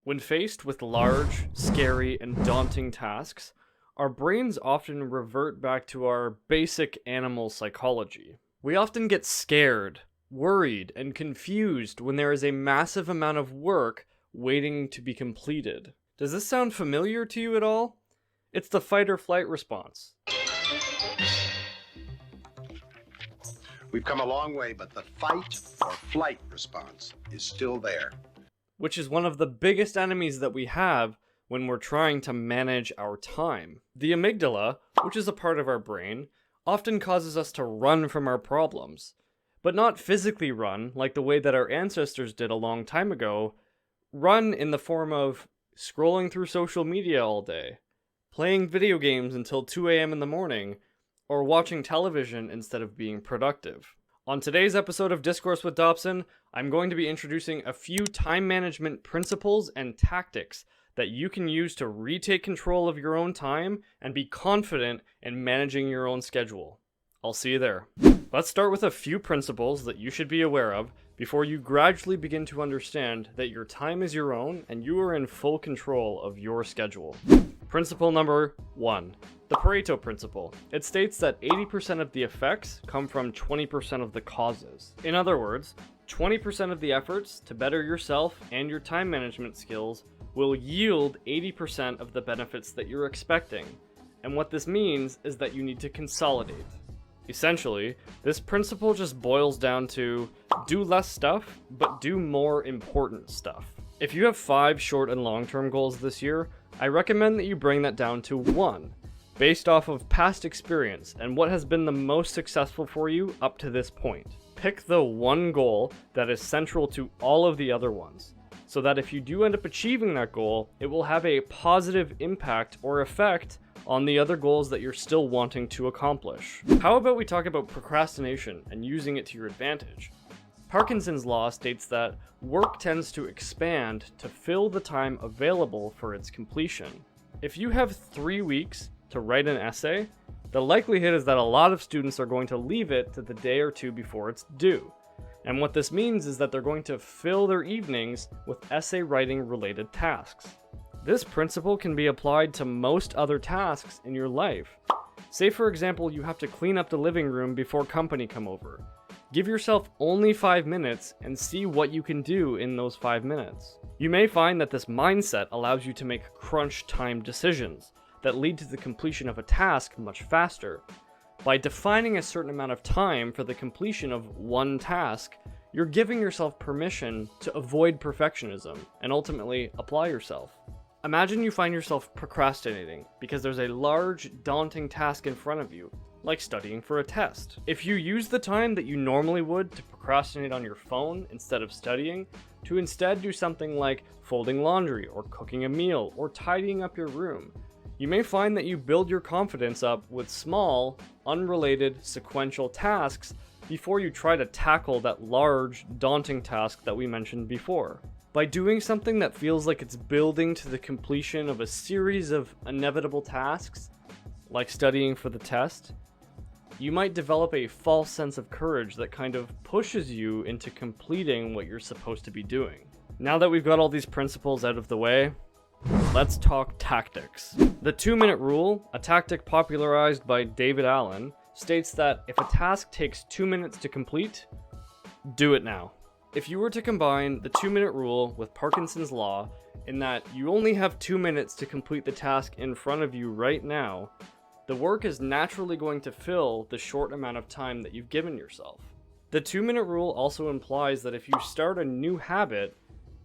When faced with large, scary, and daunting tasks, our brains often revert back to our basic animal psychology. We often get scared, worried, and confused when there is a massive amount of work waiting to be completed. Does this sound familiar to you at all? It's the fight or flight response. We've come a long way, but the fight or flight response is still there. Which is one of the biggest enemies that we have when we're trying to manage our time. The amygdala, which is a part of our brain, often causes us to run from our problems. But not physically run, like the way that our ancestors did a long time ago. Run in the form of scrolling through social media all day, playing video games until 2 a.m. in the morning, or watching television instead of being productive. On today's episode of Discourse with Dobson, I'm going to be introducing a few time management principles and tactics that you can use to retake control of your own time and be confident in managing your own schedule. I'll see you there. Let's start with a few principles that you should be aware of before you gradually begin to understand that your time is your own and you are in full control of your schedule. Principle number 1. The Pareto principle. It states that 80% of the effects come from 20% of the causes. In other words, 20% of the efforts to better yourself and your time management skills will yield 80% of the benefits that you're expecting. And what this means is that you need to consolidate. Essentially, this principle just boils down to do less stuff, but do more important stuff. If you have 5 short and long-term goals this year, I recommend that you bring that down to 1, based off of past experience and what has been the most successful for you up to this point. Pick the one goal that is central to all of the other ones, so that if you do end up achieving that goal, it will have a positive impact or effect on the other goals that you're still wanting to accomplish. How about we talk about procrastination and using it to your advantage? Parkinson's law states that work tends to expand to fill the time available for its completion. If you have 3 weeks to write an essay, the likelihood is that a lot of students are going to leave it to the day or two before it's due. And what this means is that they're going to fill their evenings with essay writing related tasks. This principle can be applied to most other tasks in your life. Say for example, you have to clean up the living room before company come over. Give yourself only 5 minutes and see what you can do in those 5 minutes. You may find that this mindset allows you to make crunch time decisions that lead to the completion of a task much faster. By defining a certain amount of time for the completion of one task, you're giving yourself permission to avoid perfectionism and ultimately apply yourself. Imagine you find yourself procrastinating because there's a large, daunting task in front of you, like studying for a test. If you use the time that you normally would to procrastinate on your phone instead of studying, to instead do something like folding laundry or cooking a meal or tidying up your room, you may find that you build your confidence up with small, unrelated, sequential tasks before you try to tackle that large, daunting task that we mentioned before. By doing something that feels like it's building to the completion of a series of inevitable tasks, like studying for the test, you might develop a false sense of courage that kind of pushes you into completing what you're supposed to be doing. Now that we've got all these principles out of the way, let's talk tactics. The 2-minute rule, a tactic popularized by David Allen, states that if a task takes 2 minutes to complete, do it now. If you were to combine the 2-minute rule with Parkinson's law, in that you only have 2 minutes to complete the task in front of you right now, the work is naturally going to fill the short amount of time that you've given yourself. The 2-minute rule also implies that if you start a new habit,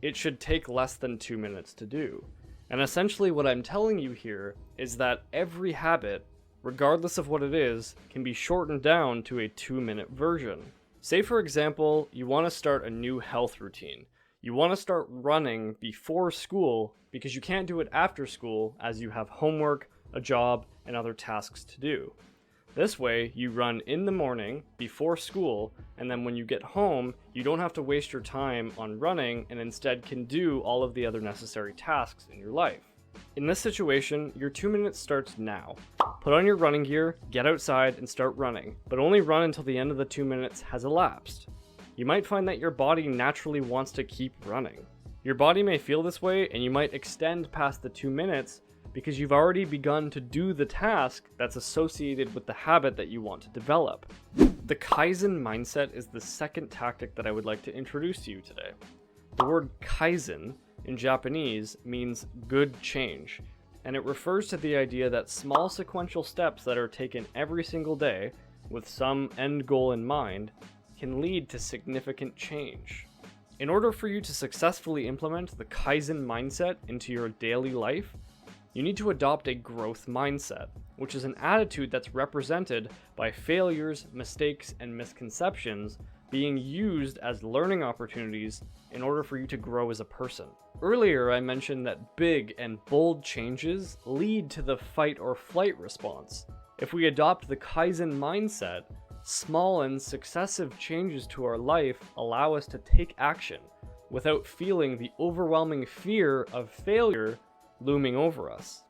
it should take less than 2 minutes to do. And essentially what I'm telling you here is that every habit, regardless of what it is, can be shortened down to a 2-minute version. Say for example, you want to start a new health routine. You want to start running before school because you can't do it after school as you have homework, a job, and other tasks to do. This way, you run in the morning before school, and then when you get home, you don't have to waste your time on running and instead can do all of the other necessary tasks in your life. In this situation, your 2 minutes starts now. Put on your running gear, get outside, and start running, but only run until the end of the 2 minutes has elapsed. You might find that your body naturally wants to keep running. Your body may feel this way, and you might extend past the 2 minutes because you've already begun to do the task that's associated with the habit that you want to develop. The Kaizen mindset is the second tactic that I would like to introduce to you today. The word Kaizen in Japanese means good change, and it refers to the idea that small sequential steps that are taken every single day with some end goal in mind can lead to significant change. In order for you to successfully implement the Kaizen mindset into your daily life, you need to adopt a growth mindset, which is an attitude that's represented by failures, mistakes, and misconceptions being used as learning opportunities in order for you to grow as a person. Earlier, I mentioned that big and bold changes lead to the fight or flight response. If we adopt the Kaizen mindset, small and successive changes to our life allow us to take action without feeling the overwhelming fear of failure looming over us.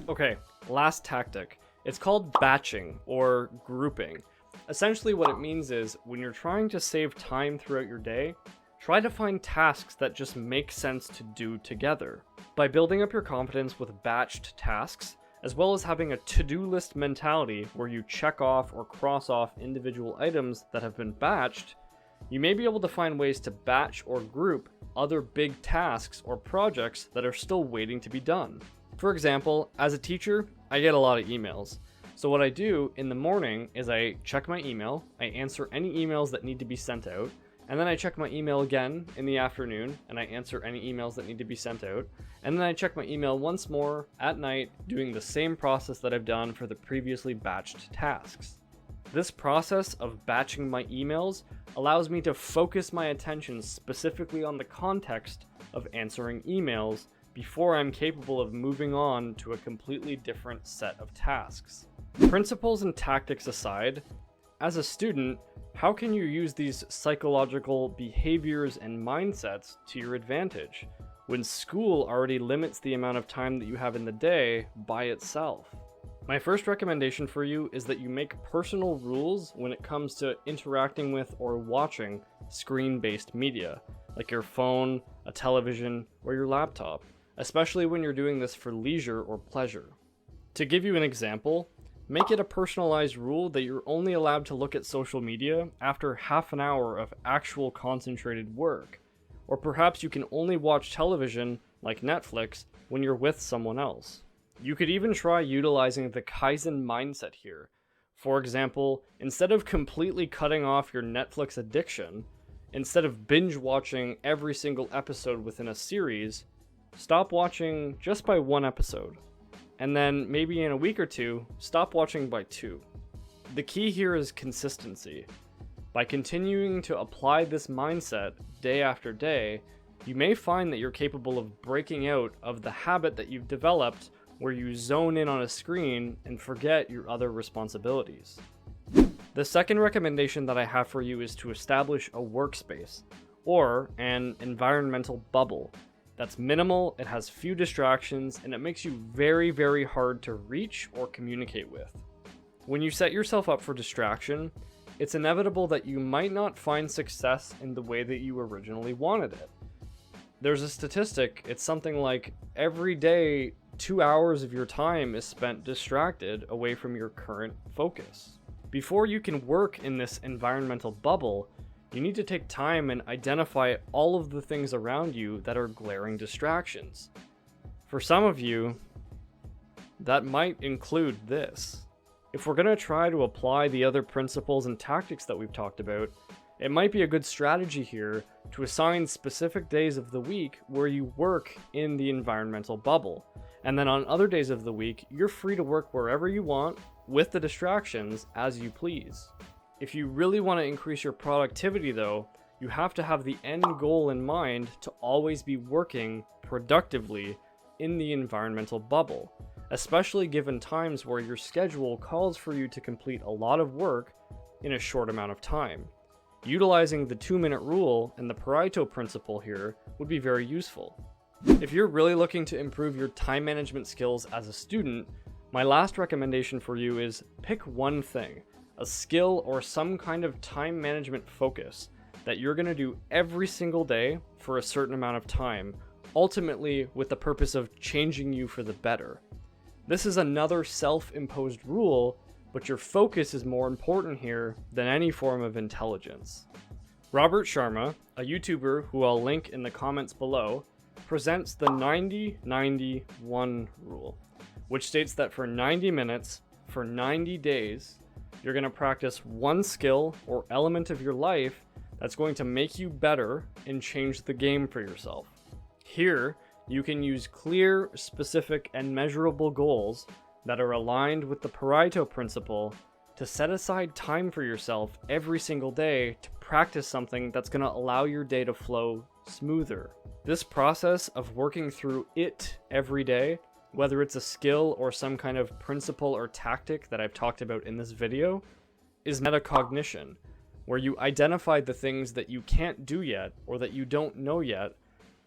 Okay, last tactic. It's called batching or grouping. Essentially what it means is when you're trying to save time throughout your day, try to find tasks that just make sense to do together. By building up your confidence with batched tasks, as well as having a to-do list mentality where you check off or cross off individual items that have been batched, you may be able to find ways to batch or group other big tasks or projects that are still waiting to be done. For example, as a teacher, I get a lot of emails. So what I do in the morning is I check my email, I answer any emails that need to be sent out, and then I check my email again in the afternoon and I answer any emails that need to be sent out, and then I check my email once more at night, doing the same process that I've done for the previously batched tasks. This process of batching my emails allows me to focus my attention specifically on the context of answering emails before I'm capable of moving on to a completely different set of tasks. Principles and tactics aside, as a student, how can you use these psychological behaviors and mindsets to your advantage when school already limits the amount of time that you have in the day by itself? My first recommendation for you is that you make personal rules when it comes to interacting with or watching screen-based media, like your phone, a television, or your laptop, especially when you're doing this for leisure or pleasure. To give you an example, make it a personalized rule that you're only allowed to look at social media after half an hour of actual concentrated work, or perhaps you can only watch television, like Netflix, when you're with someone else. You could even try utilizing the Kaizen mindset here. For example, instead of completely cutting off your Netflix addiction, instead of binge watching every single episode within a series, stop watching just by one episode. And then maybe in a week or two, stop watching by 2. The key here is consistency. By continuing to apply this mindset day after day, you may find that you're capable of breaking out of the habit that you've developed where you zone in on a screen and forget your other responsibilities. The second recommendation that I have for you is to establish a workspace, or an environmental bubble, that's minimal, it has few distractions, and it makes you very, very hard to reach or communicate with. When you set yourself up for distraction, it's inevitable that you might not find success in the way that you originally wanted it. There's a statistic, it's something like every day 2 hours of your time is spent distracted away from your current focus. Before you can work in this environmental bubble, you need to take time and identify all of the things around you that are glaring distractions. For some of you, that might include this. If we're going to try to apply the other principles and tactics that we've talked about, it might be a good strategy here to assign specific days of the week where you work in the environmental bubble. And then on other days of the week, you're free to work wherever you want with the distractions as you please. If you really want to increase your productivity though, you have to have the end goal in mind to always be working productively in the environmental bubble, especially given times where your schedule calls for you to complete a lot of work in a short amount of time. Utilizing the 2-minute rule and the PARETO principle here would be very useful. If you're really looking to improve your time management skills as a student, my last recommendation for you is pick one thing, a skill or some kind of time management focus that you're going to do every single day for a certain amount of time ultimately with the purpose of changing you for the better. This is another self-imposed rule, but your focus is more important here than any form of intelligence. Robert Sharma, a YouTuber who I'll link in the comments below, presents the 90-90-1 rule, which states that for 90 minutes, for 90 days, you're going to practice one skill or element of your life that's going to make you better and change the game for yourself. Here, you can use clear, specific, and measurable goals that are aligned with the PARETO principle to set aside time for yourself every single day to practice something that's going to allow your day to flow smoother. This process of working through it every day, whether it's a skill or some kind of principle or tactic that I've talked about in this video, is metacognition, where you identify the things that you can't do yet or that you don't know yet,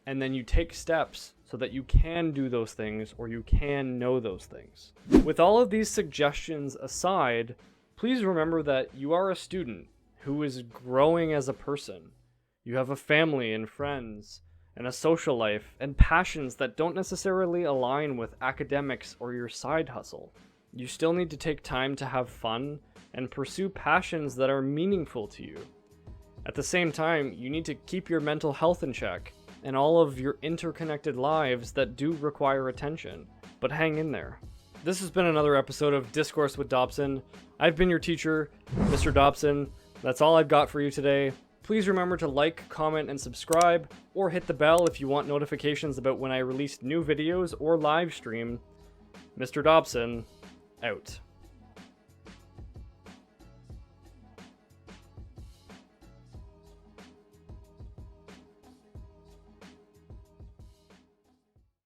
and then you take steps so that you can do those things or you can know those things. With all of these suggestions aside, please remember that you are a student who is growing as a person. You have a family and friends and a social life and passions that don't necessarily align with academics or your side hustle. You still need to take time to have fun and pursue passions that are meaningful to you. At the same time, you need to keep your mental health in check and all of your interconnected lives that do require attention, but hang in there. This has been another episode of Discourse with Dobson. I've been your teacher, Mr. Dobson. That's all I've got for you today. Please remember to like, comment, and subscribe, or hit the bell if you want notifications about when I release new videos or live stream. Mr. Dobson, out.